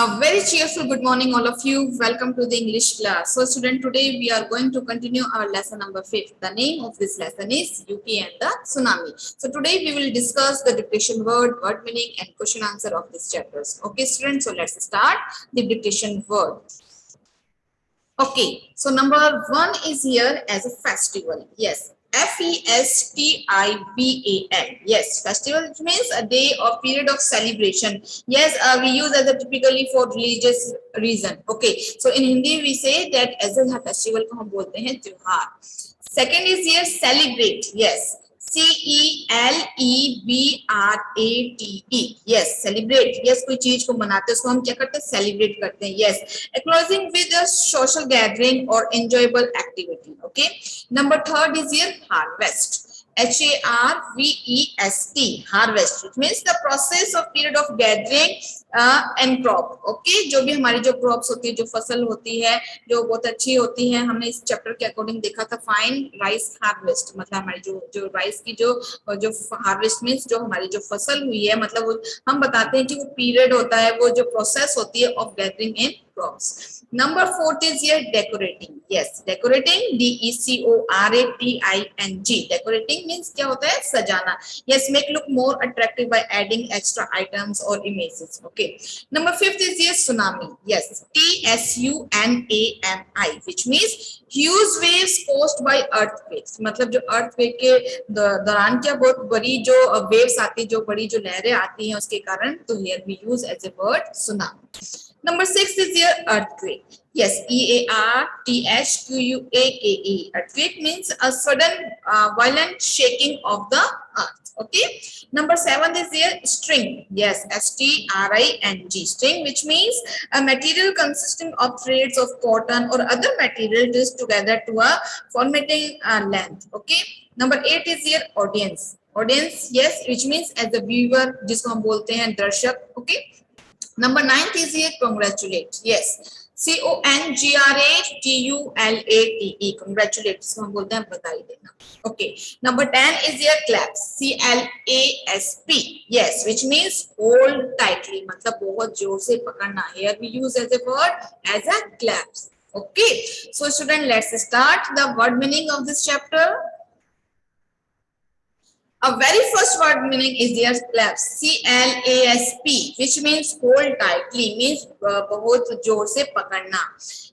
A very cheerful good morning, all of you. Welcome to the English class. So, student, today we are going to continue our lesson number 5. The name of this lesson is Yuki and the Tsunami. So, today we will discuss the dictation word meaning, and question answer of these chapters. Okay, students. So, let's start the dictation word. Okay, so number 1 is here as a festival. Yes, festival. Yes, festival, which means a day or period of celebration. Yes, we use as a typically for religious reason. Okay, so in Hindi we say that as a festival को हम बोलते हैं त्योहार. Second is here celebrate. Yes, CELEBRATE. Yes, celebrate. Yes, कोई चीज को मनाते हैं उसको हम क्या करते हैं, celebrate करते हैं. Yes, acknowledging with a social gathering or enjoyable activity. Okay. Number 3 is here harvest. HARVEST, harvest, which means the process of period of gathering and crop. Okay, जो भी हमारी जो crops होती है, जो फसल होती है, जो बहुत अच्छी होती है, हमने इस चैप्टर के अकॉर्डिंग देखा था. फाइन राइस हार्वेस्ट, मतलब हमारी जो राइस की जो हार्वेस्ट मीन्स जो हमारी जो फसल हुई है, मतलब हम बताते हैं कि वो पीरियड होता है, वो जो प्रोसेस होती है of gathering in crops. Number 4 is here decorating. Yes, decorating, DECORATING. Decorating means क्या होता है, सजाना. Yes, make look more attractive by adding extra items or images. Okay. Number 5 is here tsunami. Yes, TSUNAMI, which means huge waves caused by earthquakes. मतलब जो earthquake के दौरान क्या बहुत बड़ी जो waves आती, जो बड़ी जो लहरें आती हैं उसके कारण, तो here we use as a word tsunami. Number 6 is here earthquake. Yes, EARTHQUAKE. Earthquake means a sudden violent shaking of the earth. Okay. Number 7 is here string. Yes, STRING. String, which means a material consisting of threads of cotton or other material twist together to a formatting length. Okay. Number 8 is here audience. Audience, yes, which means as a viewer, जिसको हम बोलते हैं दर्शक. Okay. Number 9 is here congratulate. Yes, CONGRATULATE. Congratulate, इसको हम बोलते हैं बधाई देना. Okay. Number 10 is here clap. CLASP. Yes, which means hold tightly, मतलब बहुत जोर से पकड़ना. Here we use as a word as a claps. Okay. So student, let's start the word meaning of this chapter. A very first word meaning is there clasp, CLASP, which means hold tightly, means बहुत जोर से पकड़ना.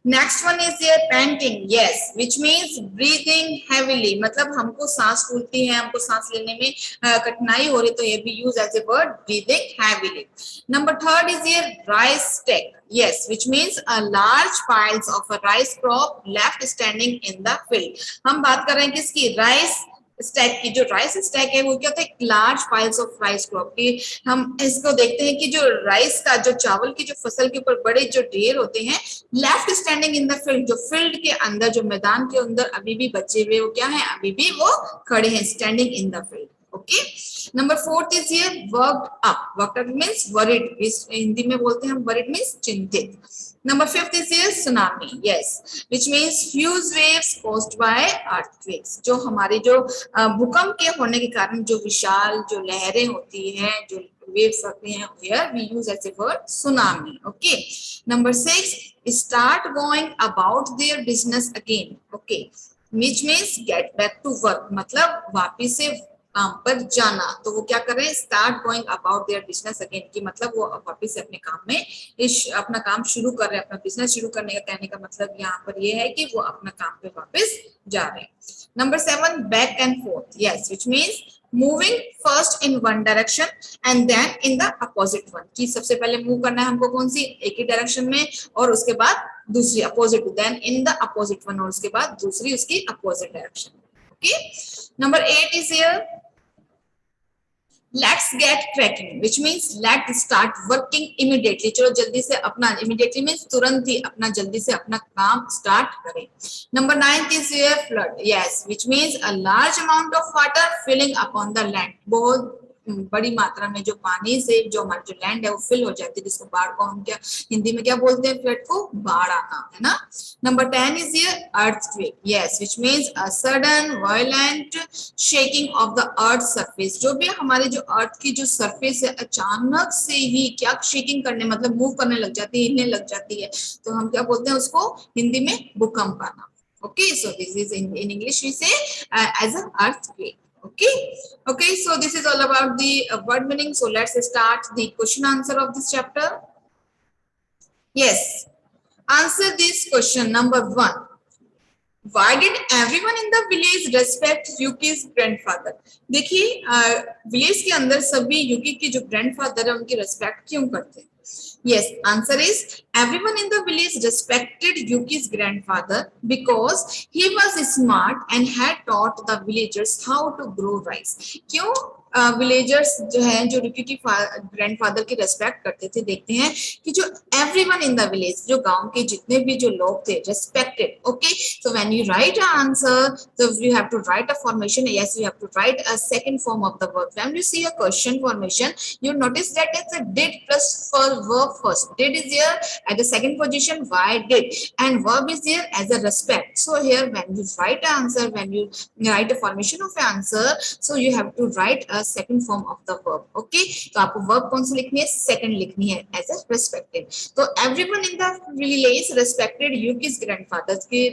Next one is there panting, yes, which means breathing heavily, मतलब हमको सांस फूलती है, हमको सांस लेने में कठिनाई हो रही, तो ये भी use as a word breathing heavily. Number 3 is here rice stack. Yes, which means a large piles of a rice crop left standing in the field. हम बात कर रहे हैं किसकी, rice स्टैक की. जो राइस स्टैक है वो क्या होता है, large piles of rice crop की. हम इसको देखते हैं कि जो राइस का जो चावल की जो फसल के ऊपर बड़े जो ढेर होते हैं, left standing in the field, जो फील्ड के अंदर, जो मैदान के अंदर अभी भी बचे हुए, वो क्या है, अभी भी वो खड़े हैं, standing in the field. Okay. Number 4 is here worked up. Worked up means worried. इस हिंदी में बोलते हैं हम worried means चिंतित. Number 5 is here tsunami. Yes, which means huge waves caused by earthquakes. जो हमारे जो भूकंप के होने के कारण जो विशाल जो लहरें होती हैं, जो waves आते हैं, here we use as a word tsunami. Okay. Number 6, start going about their business again. Okay, which means get back to work, मतलब वापिस से काम पर जाना. तो वो क्या कर रहे हैं, start going about their business again, की मतलब वो वापस से अपने काम में अपना काम शुरू कर रहे हैं, अपना बिजनेस शुरू करने का कहने का मतलब यहाँ पर ये है कि वो अपना काम पे वापस जा रहे हैं. Number 7 back and forth. Yes, which means moving first in one direction and then in the opposite one, कि सबसे पहले मूव करना है हमको कौन सी, एक ही डायरेक्शन में, और उसके बाद दूसरी opposite, then in the opposite one, और उसके बाद दूसरी उसकी opposite direction. Okay. Number 8 is here let's get cracking, which means let's start working immediately. चलो जल्दी से अपना, immediately means तुरंत ही अपना, जल्दी से अपना काम स्टार्ट करें. Number 9 is here flood. Yes, which means a large amount of water filling upon the land. बहुत बड़ी मात्रा में जो पानी से जो हमारी जो लैंड है वो फिल हो जाती है, जिसको बाढ़ को हम क्या हिंदी में क्या बोलते हैं, फ्लड को बाढ़ आना, है ना। Number 10 is here earthquake, yes, which means a sudden violent shaking of the earth surface. जो भी हमारे जो अर्थ की जो सरफेस है अचानक से ही क्या शेकिंग करने मतलब मूव करने लग जाती है, हिलने लग जाती है, तो हम क्या बोलते हैं उसको हिंदी में भूकंप आना। Okay, so this is in English we say as an earthquake. Okay, okay, so this is all about the word meaning. So let's start the question answer of this chapter. Yes, answer this question. Number 1, why did everyone in the village respect Yuki's grandfather? देखिए village के अंदर सभी Yuki के जो grandfather है उनकी respect क्यों करते हैं? Yes, answer is everyone in the village respected Yuki's grandfather because he was smart and had taught the villagers how to grow rice. क्यों विलेजर्स जो है जो युकी की ग्रैंडफादर की रेस्पेक्ट करते थे? देखते हैं कि जो एवरीवन इन द विलेज, जो गांव के जितने भी जो लोग थे, respected. Okay, so when you right a answer, so you have to write a formation. Yes, you have to write a second form of the verb. When you see a question formation, you notice that it's a did plus for verb first. Did is here at the second position, why did, and verb is here as a respect. So here when you write an answer, when you write a formation of an answer, so you have to write a second form of the verb. Okay, तो आपको verb कौन सी लिखनी है? second लिखनी है as a respected. तो everyone in the village respected Yuki's grandfather. के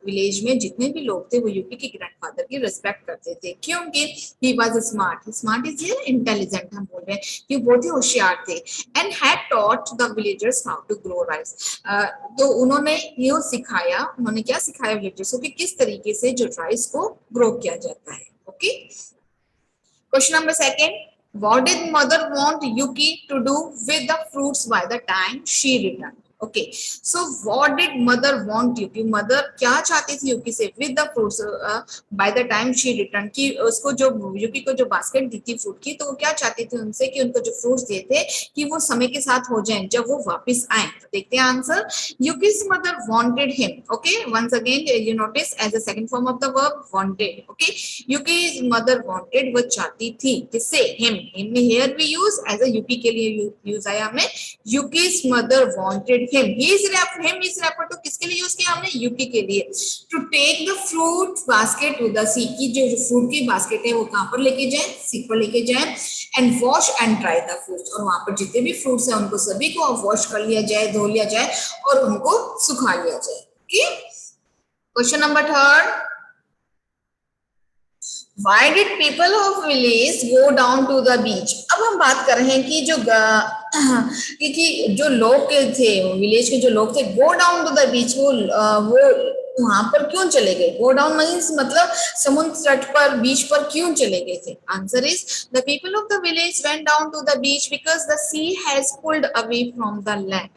village में जितने भी लोग थे वो यूकी के ग्रैंडफादर की रिस्पेक्ट करते थे क्योंकि he was smart. Smart is here intelligent, हम बोल रहे हैं कि बहुत ही होशियार थे. And had taught the villagers how to grow rice. तो उन्होंने ये सिखाया, उन्होंने क्या सिखाया विलेजर्स को कि किस तरीके से जो राइस को ग्रो किया जाता है. Okay, question number 2, what did mother want Yuki to do with the fruits by the time she returned? Okay, so what did mother want Yuki? Mother क्या चाहती थी युकी से? With the fruits by the time she returned, कि उसको जो Yuki को जो basket दी थी फ्रूट की, तो वो क्या चाहती थी उनसे कि उनको जो फ्रूट्स दिए थे कि वो समय के साथ हो जाएं जब वो वापस आए. तो देखते हैं answer. Yuki's mother wanted him. Okay, once again you notice as a second form of the verb wanted. Okay, Yuki's mother wanted, वो चाहती थी किससे? him. him में here we use as a Yuki के लिए यूज आया हमने. Yuki's mother wanted him. Him is referred to किसके लिए यूज किया हमने? युकी के लिए. To take the fruit basket to the sea, की जो फ्रूट की बास्केट है वो कहाँ पर लेके जाए? सी पर लेके जाए. And wash and dry the fruits, और वहां पर जितने भी फ्रूट्स हैं उनको सभी को वॉश कर लिया जाए, धो लिया जाए और उनको सुखा लिया जाए. Okay, question number 3, Why did people of village go down to the beach? अब हम बात कर रहे हैं कि जो कि जो लोग थे विलेज के जो लोग थे, go down to the beach, वो वहां पर क्यों चले गए? गो डाउन मीन्स मतलब समुद्र तट पर, बीच पर क्यों चले गए थे? Answer is the people of the village went down to the beach because the sea has pulled away from the land.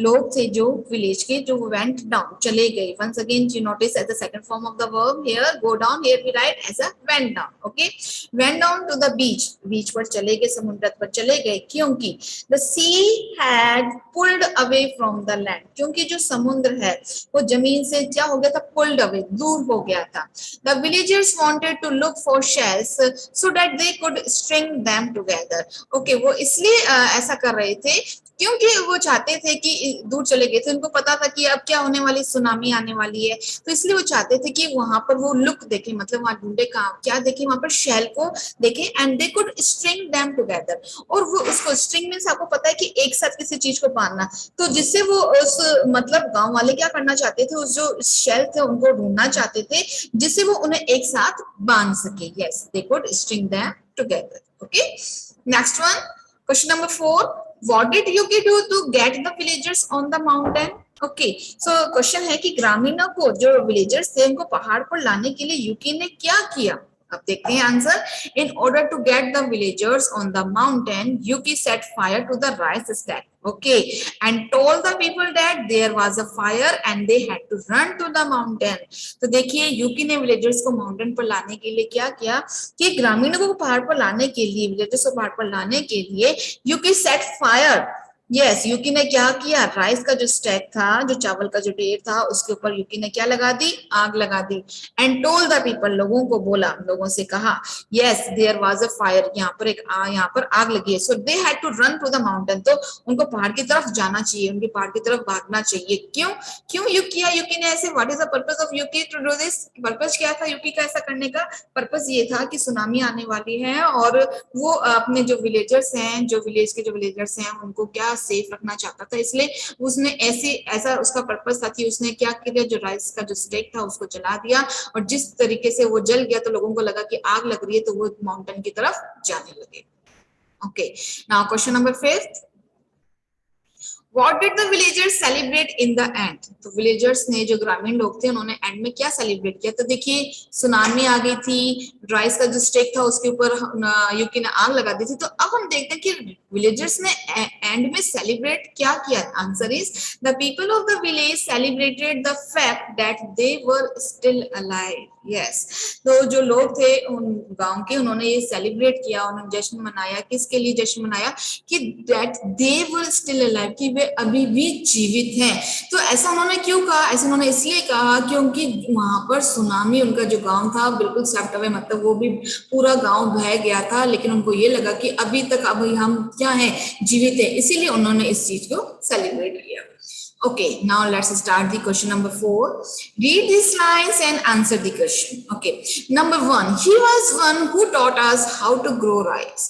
लोग थे जो विलेज के जो वेंट डाउन, चले गए. Once again you notice as the second form of the verb here go down, here we write as a went down. Okay, went down to the beach, beach पर चले गए, समुद्र तट पर चले गए क्योंकि the sea had pulled away from the land, क्योंकि जो समुद्र है वो जमीन से क्या हो गया था? पुल्ड अवे, दूर हो गया था. The villagers wanted to look for shells so that they could string them together. Okay, वो इसलिए ऐसा कर रहे थे क्योंकि वो चाहते थे कि दूर चले गए थे, उनको पता था कि अब क्या होने वाली, सुनामी आने वाली है, तो इसलिए वो चाहते थे कि वहां पर वो लुक देखे, मतलब वहां ढूंढे क्या देखे? वहां पर शेल को देखे. And they could string them together, और वो उसको स्ट्रिंग मींस आपको पता है कि एक साथ किसी चीज को बांधना, तो जिससे वो उस मतलब गांव वाले क्या करना चाहते थे? उस जो शेल थे उनको ढूंढना चाहते थे जिससे वो उन्हें एक साथ बांध सके. Yes, they could string them together. Okay, next one, question number 4, what did Yuki do to get the villagers on the mountain? Okay, so question है कि ग्रामीणों को, जो विलेजर्स थे, उनको पहाड़ पर लाने के लिए युकी ने क्या किया? अब देखते हैं answer. In order to get the villagers on the mountain Yuki set fire to the rice stack. Okay, and told the people that there was a fire and they had to run to the mountain. तो देखिए Yuki ने villagers को mountain पर लाने के लिए क्या किया कि ग्रामीणों को पहाड़ पर लाने के लिए, विलेजर्स को पहाड़ पर लाने के लिए युकी सेट फायर, यस यूकी ने क्या किया, राइस का जो स्टैक था, जो चावल का जो ढेर था, उसके ऊपर यूकी ने क्या लगा दी, आग लगा दी। एंड टोल्ड द पीपल, लोगों को बोला, लोगों से कहा, yes there was a fire, यहाँ पर यहाँ पर आग लगी है। So they had to run to the mountain, तो उनको पहाड़ की तरफ जाना चाहिए, उनके पहाड़ की तरफ भागना चाहिए। क्यों क्यों यूकी ने ऐसे, what is the purpose of Yuki to do this, purpose क्या था यूकी का ऐसा करने का, पर्पस ये था कि सुनामी आने वाली है और वो अपने जो विलेजर्स हैं, जो विलेज के जो विलेजर्स हैं, उनको क्या सेफ रखना चाहता था, इसलिए उसने ऐसा उसका पर्पस था कि उसने क्या किया, जो राइस का जो स्टेक था उसको जला दिया, और जिस तरीके से वो जल गया तो लोगों को लगा कि आग लग रही है, तो वो माउंटेन की तरफ जाने लगे। Okay, now question number 5, What did the villagers celebrate in the end? तो विलेजर्स ने, जो ग्रामीण लोग थे, उन्होंने एंड में क्या सेलिब्रेट किया, तो देखिए सुनामी आ गई थी, राइस का जो स्टेक था उसके ऊपर यूकी ने आग लगा दी थी। तो अब हम देखते हैं कि विलेजर्स ने एंड में सेलिब्रेट क्या किया। Answer is the people of the village celebrated the fact that they were still alive. Yes, तो जो लोग थे उन गांव के, उन्होंने ये सेलिब्रेट किया, उन्होंने जश्न मनाया। किसके लिए जश्न मनाया, कि that they were still alive, कि वे अभी भी जीवित हैं। तो ऐसा उन्होंने क्यों कहा, ऐसा उन्होंने इसलिए कहा क्योंकि वहां पर सुनामी, उनका जो गांव था बिल्कुल सैप्ट अवे, मतलब वो भी पूरा गांव बह गया था, लेकिन उनको ये लगा कि अभी तक अभी हम क्या है, जीवित है, इसीलिए उन्होंने इस चीज को सेलिब्रेट किया। Okay, now let's start the question number 4. Read these lines and answer the question. Okay, number 1, he was one who taught us how to grow rice.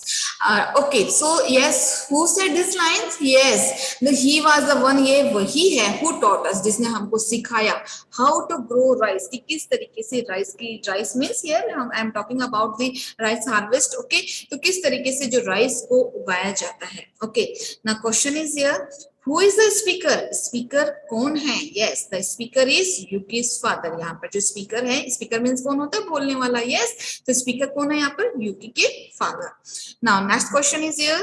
Okay, so yes, who said these lines? Yes, he was the one, ये वही है, who taught us, जिसने हमको सिखाया how to grow rice, कि किस तरीके से rice means here I am talking about the rice harvest. Okay, तो किस तरीके से जो rice को उगाया जाता है। Okay, now question is here, Who is the speaker? Speaker कौन है? Yes, the speaker is Yuki's father. यहाँ पर जो speaker है, speaker means कौन होता है, बोलने वाला। Yes, तो speaker कौन है यहाँ पर, Yuki के father. Now next question is here.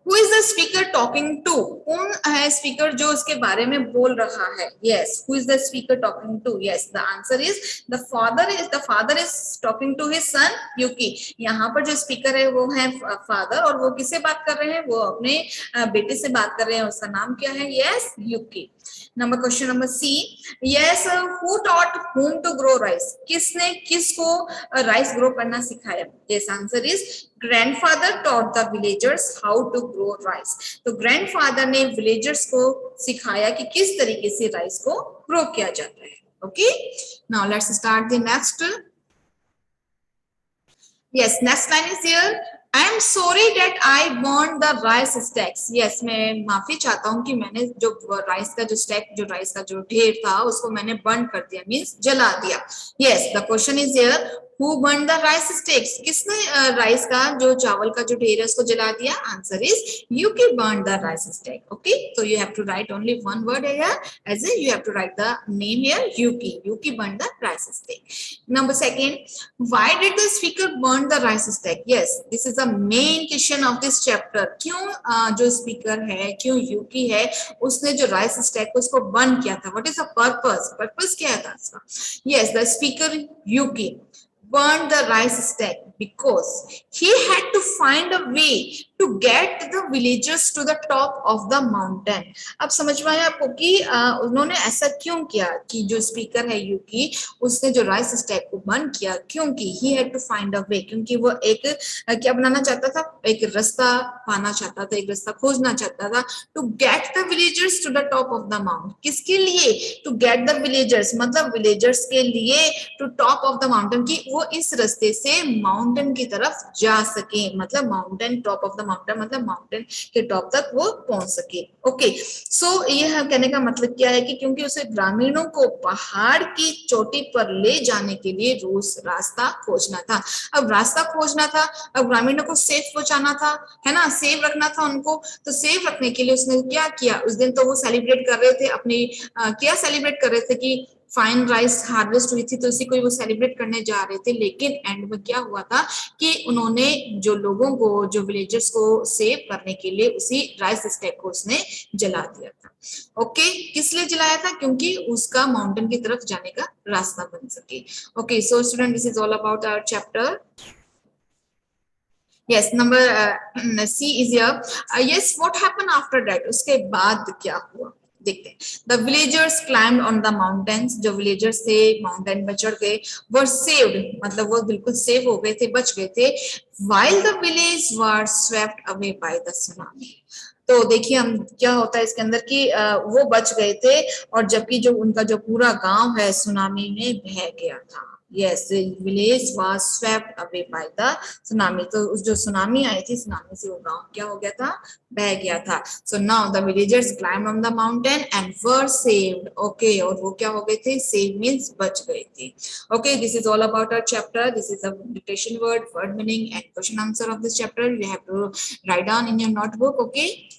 Who is the speaker talking to? कौन है speaker जो उसके बारे में बोल रहा है? Yes, who is the speaker talking to? Yes, the answer is the father is talking to his son Yuki. यहाँ पर जो speaker है वो है father, और वो किससे बात कर रहे हैं, वो अपने बेटे से बात कर रहे हैं। उसका नाम क्या है? Yes, Yuki. Number question number C, yes, who taught whom to grow rice? किसने किसको राइस ग्रो करना सिखाया? Yes, answer is grandfather taught the villagers how to grow rice. तो ग्रैंडफादर ने विलेजर्स को सिखाया कि किस तरीके से राइस को ग्रो किया जाता है। Okay, now let's start the next. Yes, next line is here. I am sorry that I burned the rice stacks. Yes, मैं माफी चाहता हूँ कि मैंने जो राइस का जो स्टैक, जो राइस का जो ढेर था, उसको मैंने बर्न कर दिया, मीन्स जला दिया। Yes, the question is here. Who burned the rice sticks? किसने राइस का जो चावल का जो ढेर है उसको जला दिया? Answer is Yuki burned the rice stack. Okay, so you have to write only one word here, as in you have to write the name here, Yuki. Yuki burned the rice stack. Number second, why did the speaker burn the rice stack? Yes, this is the main question of this chapter. क्यों जो speaker है, क्यों Yuki है, उसने जो rice stack उसको burn किया था? What is the purpose? Purpose क्या था इसका? Yes, the speaker Yuki burned the rice stack because he had to find a way to get the villagers to the top of the mountain. अब समझ में आया आपको कि उन्होंने ऐसा क्यों किया, कि जो स्पीकर है यूकी, उसने जो राइस स्टैक को बर्न किया, क्योंकि he had to find a way, क्योंकि वो एक क्या बनाना चाहता था, एक रास्ता पाना चाहता था, एक रास्ता खोजना चाहता था। to get the villagers to the top of the mountain, किसके लिए? to get the villagers, मतलब विलेजर्स के लिए, to top of the mountain, की वो इस रास्ते से माउंटेन की तरफ जा सके, मतलब mountain, top of the mountain, मतलब माउंटेन के टॉप तक वो पहुंच सके। ओके, सो ये कहने का मतलब क्या है कि क्योंकि उसे ग्रामीणों को पहाड़ की चोटी पर ले जाने के लिए रोज रास्ता खोजना था। अब रास्ता खोजना था, अब ग्रामीणों को सेफ पहुंचाना था, है ना, सेफ रखना था उनको। तो सेफ रखने के लिए उसने क्या किया, उस दिन तो वो सेलिब्रेट कर रहे थे अपनी क्या सेलिब्रेट कर रहे थे कि फाइन राइस हार्वेस्ट हुई थी, तो इसी को वो सेलिब्रेट करने जा रहे थे। लेकिन एंड में क्या हुआ था कि उन्होंने जो लोगों को, जो विलेजर्स को सेव करने के लिए उसी राइस स्टैक को उसने जला दिया था। ओके, किस लिए जलाया था? क्योंकि उसका माउंटेन की तरफ जाने का रास्ता बन सके। Okay, so student, this is all about our chapter. Yes, number C is here. Yes, what happened after that? उसके बाद क्या हुआ? देखते हैं. The villagers climbed on the mountains. जो villagers थे mountain पर चढ़ गए, were saved. मतलब वो बिल्कुल save हो गए थे, बच गए थे. While the village was swept away by the tsunami. तो देखिए हम क्या होता है इसके अंदर कि वो बच गए थे और जबकि जो उनका जो पूरा गांव है सुनामी में बह गया था. Yes, the village was swept away by the tsunami. तो उस जो सुनामी आई थी सुनामी से वो गांव क्या हो गया था, बह गया था. So now the villagers climbed on the mountain and were saved. Okay, और वो क्या हो गए थे, save means बच गए थे. Okay, this is all about our chapter. This is a dictation word meaning and question answer of this chapter. You have to write down in your notebook. Okay.